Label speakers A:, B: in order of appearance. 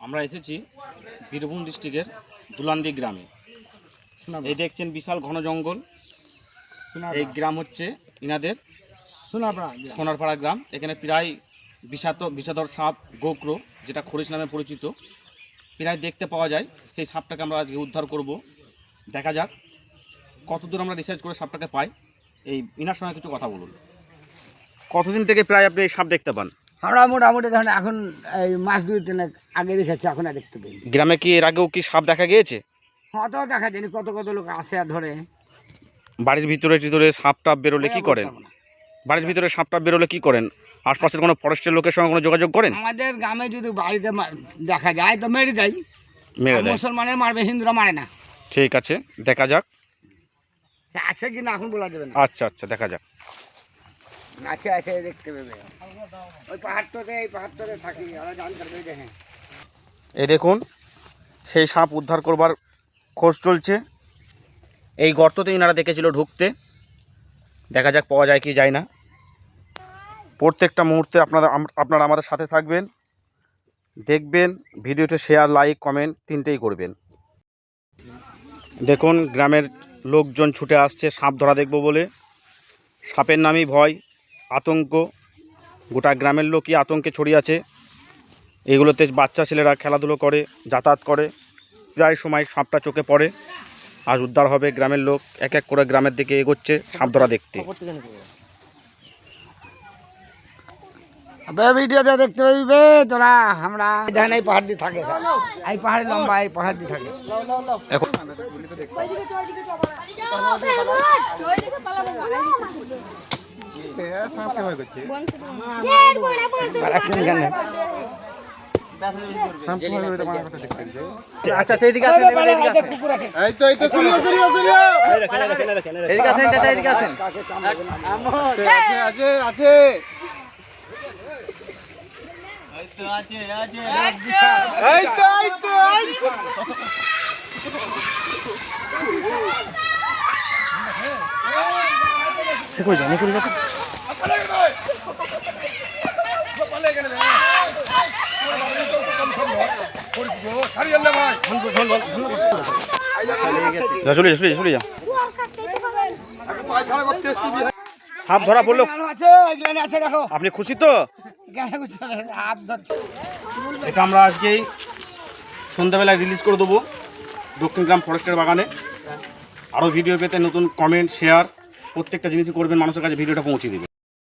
A: আমরা এসেছি বীরভূম ডিস্ট্রিক্টের দুলান্দি গ্রামে। এই দেখছেন বিশাল ঘন জঙ্গল। এই গ্রাম হচ্ছে ইনাদের সোনারপাড়া গ্রাম। এখানে প্রায় বিষাদর সাপ গোক্র, যেটা খরিশ নামে পরিচিত, প্রায় দেখতে পাওয়া যায়। সেই সাপটাকে আমরা আজকে উদ্ধার করব। দেখা যাক কতদূর আমরা রিসার্চ করে সাপটাকে পাই। এই ইনার সঙ্গে কিছু কথা বলুন। কতদিন থেকে প্রায় আপনি এই সাপ দেখতে পান?
B: আমরা মোটামুটি ধরেন এখন এই মাস 2-3 আগে দেখেছি, এখন আর দেখতে পাই।
A: গ্রামে কি এর আগেও কি সাপ দেখা গিয়েছে?
B: অত দেখা যায়নি, কত কত লোক আসে আর ধরে।
A: বাড়ির ভিতরে সাপটা বেরোলে কি করেন? বাড়ির ভিতরে সাপটা বেরোলে কি করেন? আশপাশের কোনো ফরেস্টের লোকের সঙ্গে কোনো যোগাযোগ করেন?
B: আমাদের গ্রামে যদি বাড়িতে দেখা যায় তো মেরে দেয়। মুসলমানের মারবে, হিন্দুরা মারে না।
A: ঠিক আছে, দেখা যাক।
B: সে আছে কি না এখন বলা যাবে না।
A: আচ্ছা দেখা যাক।
B: আছে দেখতে পাবে। ওই পাহাড়টাতে থাকি, আমরা জানতে পারবে। দেখেন,
A: এই দেখুন সেই সাপ উদ্ধার করবার খোঁজ চলছে। এই গর্ততে ইনারা দেখেছিল ঢুকতে। দেখা যাক পাওয়া যায় কি যায় না। প্রত্যেকটা মুহূর্তে আপনারা আমাদের সাথে থাকবেন, দেখবেন। ভিডিওতে শেয়ার, লাইক, কমেন্ট তিনটেই করবেন। দেখুন গ্রামের লোকজন ছুটে আসছে সাপ ধরা দেখব বলে। সাপের নামই ভয়, আতঙ্ক। গোটা গ্রামের লোকই আতঙ্কে ছড়িয়ে আছে। এগুলোতে বাচ্চা ছেলেরা খেলাধুলো করে, যাতায়াত করে। প্রায় সময় সাপটা চোখে পড়ে। আজ উদ্ধার হবে। গ্রামের লোক এক এক করে গ্রামের দিকে এগোচ্ছে সাপ ধরা দেখতে।
B: ভিডিওতে দেখতে পাবি তোরা। আমরা দেখেন এই পাহাড় দিয়ে থাকে, এই পাহাড়ে লম্বা, এই পাহাড় দিয়ে থাকে।
A: এখন আচ্ছা এদিকে আসেন, এই তো সরিয়ে এদিকে আসেন, এদিকে আসেন। আছে কই জানি কই যাবে। চলে যা। সাপ ধরা পড়লো। আপনি খুশি তো? এটা আমরা আজকেই সন্ধ্যাবেলায় রিলিজ করে দেবো দক্ষিণ গ্রাম ফরেস্টের বাগানে। আরও ভিডিও পেতে নতুন কমেন্ট, শেয়ার প্রত্যেকটা জিনিসই করবেন, মানুষের কাছে ভিডিওটা পৌঁছে দেবেন।